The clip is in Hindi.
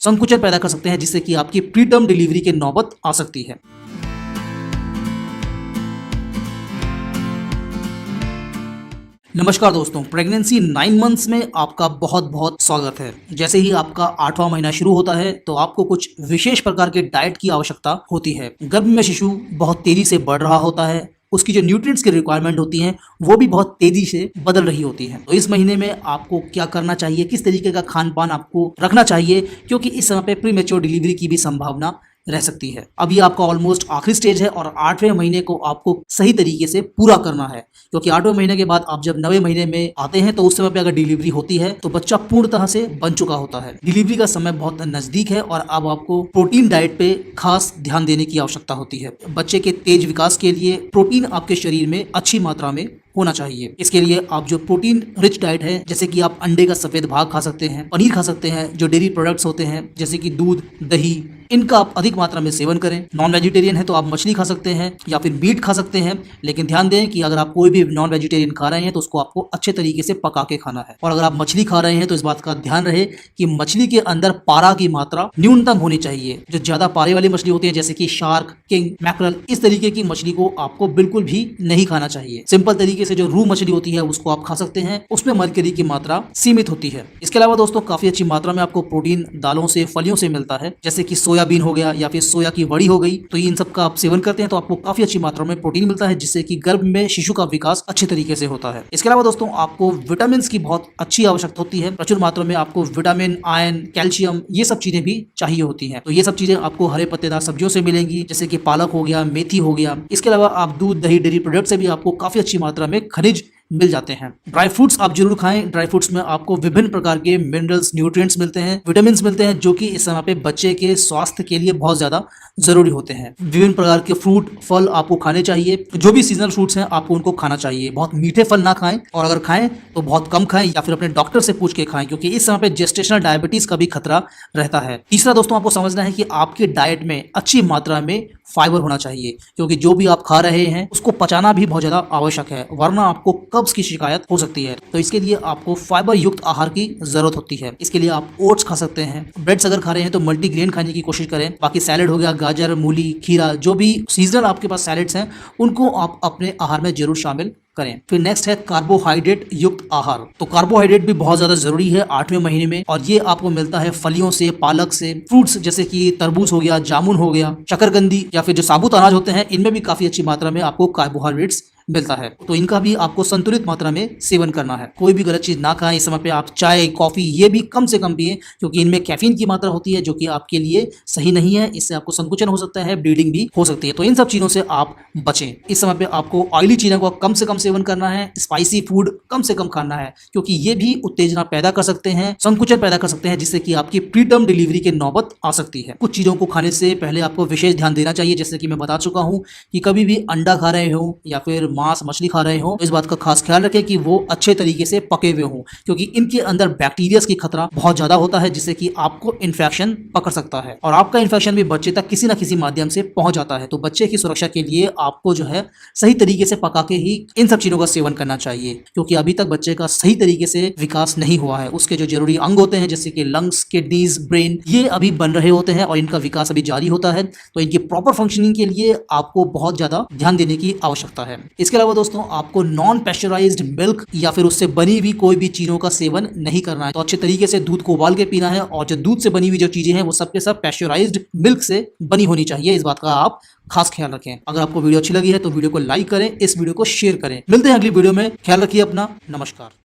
संकुचन पैदा कर सकते हैं, जिससे कि आपकी प्री टर्म डिलीवरी की नौबत आ सकती है। नमस्कार दोस्तों, प्रेगनेंसी 9 मंथ्स में आपका बहुत बहुत स्वागत है। जैसे ही आपका 8वां महीना शुरू होता है तो आपको कुछ विशेष प्रकार के डाइट की आवश्यकता होती है। गर्भ में शिशु बहुत तेजी से बढ़ रहा होता है, उसकी जो न्यूट्रिएंट्स की रिक्वायरमेंट होती हैं वो भी बहुत तेजी से बदल रही होती है। तो इस महीने में आपको क्या करना चाहिए, किस तरीके का खान पान आपको रखना चाहिए, क्योंकि इस समय पे प्री मैच्योर डिलीवरी की भी संभावना रह सकती है। अब ये आपका ऑलमोस्ट आखिरी स्टेज है और 8वें महीने को आपको सही तरीके से पूरा करना है, क्योंकि 8वें महीने के बाद आप जब 9वें महीने में आते हैं तो उस समय पे अगर डिलीवरी होती है तो बच्चा पूर्णतः से बन चुका होता है। डिलीवरी का समय बहुत नजदीक है और अब आपको प्रोटीन डाइट पे खास ध्यान देने की आवश्यकता होती है। बच्चे के तेज विकास के लिए प्रोटीन आपके शरीर में अच्छी मात्रा में होना चाहिए। इसके लिए आप जो प्रोटीन रिच डाइट है, जैसे कि आप अंडे का सफेद भाग खा सकते हैं, पनीर खा सकते हैं, जो डेयरी प्रोडक्ट्स होते हैं जैसे कि दूध, दही, इनका आप अधिक मात्रा में सेवन करें। नॉन वेजिटेरियन है तो आप मछली खा सकते हैं या फिर मीट खा सकते हैं, लेकिन ध्यान दें कि अगर आप कोई भी नॉन वेजिटेरियन खा रहे हैं तो उसको आपको अच्छे तरीके से पका के खाना है। और अगर आप मछली खा रहे हैं तो इस बात का ध्यान रहे कि मछली के अंदर पारा की मात्रा न्यूनतम होनी चाहिए। जो ज्यादा पारे वाली मछली होती है जैसे कि शार्क, किंग, मैकरल, इस तरीके की मछली को आपको बिल्कुल भी नहीं खाना चाहिए। सिंपल तरीके से जो रूह मछली होती है उसको आप खा सकते हैं, उसमें मरकरी की मात्रा सीमित होती है। इसके अलावा दोस्तों काफी अच्छी मात्रा में आपको प्रोटीन दालों से, फलियों से मिलता है, जैसे कि सोयाबीन हो गया या फिर सोया की वड़ी हो गई। तो इन सब का आप सेवन करते हैं तो आपको काफी अच्छी मात्रा में प्रोटीन मिलता है, जिससे कि गर्भ में शिशु का विकास अच्छे तरीके से होता है। इसके अलावा दोस्तों आपको विटामिन की बहुत अच्छी आवश्यकता होती है। प्रचुर मात्रा में आपको विटामिन, आयरन, कैल्शियम, ये सब चीजें भी चाहिए होती हैं। तो ये सब चीजें आपको हरे पत्तेदार सब्जियों से मिलेंगी, जैसे कि पालक हो गया, मेथी हो गया। इसके अलावा आप दूध, दही, डेयरी प्रोडक्ट से भी आपको काफी अच्छी मात्रा में खनिज मिल जाते हैं। ड्राई फ्रूट्स आप जरूर खाएं। ड्राई फ्रूट्स में आपको विभिन्न प्रकार के मिनरल्स, न्यूट्रिएंट्स मिलते हैं, विटामिन मिलते हैं, जो कि इस समय पे बच्चे के स्वास्थ्य के लिए बहुत ज्यादा जरूरी होते हैं। विभिन्न प्रकार के फ्रूट, फल आपको खाने चाहिए। जो भी सीजनल फ्रूट्स हैं आपको उनको खाना चाहिए। बहुत मीठे फल ना खाएं, और अगर खाएं तो बहुत कम खाएं या फिर अपने डॉक्टर से पूछ के खाएं, क्योंकि इस समय पे जेस्टेशनल डायबिटीज का भी खतरा रहता है। तीसरा दोस्तों आपको समझना है कि आपकी डाइट में अच्छी मात्रा में फाइबर होना चाहिए, क्योंकि जो भी आप खा रहे हैं उसको पचाना भी बहुत ज्यादा आवश्यक है, वरना आपको कब्ज की शिकायत हो सकती है। तो इसके लिए आपको फाइबर युक्त आहार की जरूरत होती है। इसके लिए आप ओट्स खा सकते हैं। ब्रेड्स अगर खा रहे हैं तो मल्टीग्रेन खाने की कोशिश करें। बाकी सैलेड हो गया, गाजर, मूली, खीरा, जो भी सीजनल आपके पास सैलेड्स हैं उनको आप अपने आहार में जरूर शामिल करें। फिर नेक्स्ट है कार्बोहाइड्रेट युक्त आहार। तो कार्बोहाइड्रेट भी बहुत ज्यादा जरूरी है 8वें महीने में, और ये आपको मिलता है फलियों से, पालक से, फ्रूट्स जैसे कि तरबूज हो गया, जामुन हो गया, शकरकंदी या फिर जो साबुत अनाज होते हैं, इनमें भी काफी अच्छी मात्रा में आपको कार्बोहाइड्रेट्स मिलता है। तो इनका भी आपको संतुलित मात्रा में सेवन करना है। कोई भी गलत चीज ना खाएं। इस समय पे आप चाय, कॉफी ये भी कम से कम पिएं, क्योंकि इनमें कैफीन की मात्रा होती है जो कि आपके लिए सही नहीं है। इससे आपको संकुचन हो सकता है, ब्लीडिंग भी हो सकती है। तो इन सब चीजों से आप बचें। इस समय पे आपको ऑयली चीजों को कम से कम सेवन करना है, स्पाइसी फूड कम से कम खाना है, क्योंकि ये भी उत्तेजना पैदा कर सकते हैं, संकुचन पैदा कर सकते हैं, जिससे कि आपकी प्री टर्म डिलीवरी की नौबत आ सकती है। कुछ चीजों को खाने से पहले आपको विशेष ध्यान देना चाहिए, जैसे कि मैं बता चुका हूं कि कभी भी अंडा खा रहे हो या फिर मांस, मछली खा रहे हो, इस बात का खास ख्याल रखें कि वो अच्छे तरीके से पके हुए हों, क्योंकि इनके अंदर बैक्टीरिया की खतरा बहुत ज्यादा होता है, जिससे कि आपको इन्फेक्शन पकड़ सकता है, और आपका इन्फेक्शन भी बच्चे तक किसी न किसी माध्यम से पहुंच जाता है। तो बच्चे की सुरक्षा के लिए आपको जो है सही तरीके से पका के ही इन सब चीजों का सेवन करना चाहिए, क्योंकि अभी तक बच्चे का सही तरीके से विकास नहीं हुआ है। उसके जो जरूरी अंग होते हैं जैसे कि लंग्स, किडनीज, ब्रेन, ये अभी बन रहे होते हैं और इनका विकास अभी जारी होता है। तो इनकी प्रॉपर फंक्शनिंग के लिए आपको बहुत ज्यादा ध्यान देने की आवश्यकता है। इसके अलावा दोस्तों आपको नॉन पैस्चराइज्ड मिल्क या फिर उससे बनी हुई कोई भी चीजों का सेवन नहीं करना है। तो अच्छे तरीके से दूध को उबाल के पीना है, और जो दूध से बनी हुई जो चीजें हैं वो सब के सब पैस्चराइज्ड मिल्क से बनी होनी चाहिए। इस बात का आप खास ख्याल रखें। अगर आपको वीडियो अच्छी लगी है तो वीडियो को लाइक करें, इस वीडियो को शेयर करें। मिलते हैं अगली वीडियो में। ख्याल रखिए अपना। नमस्कार।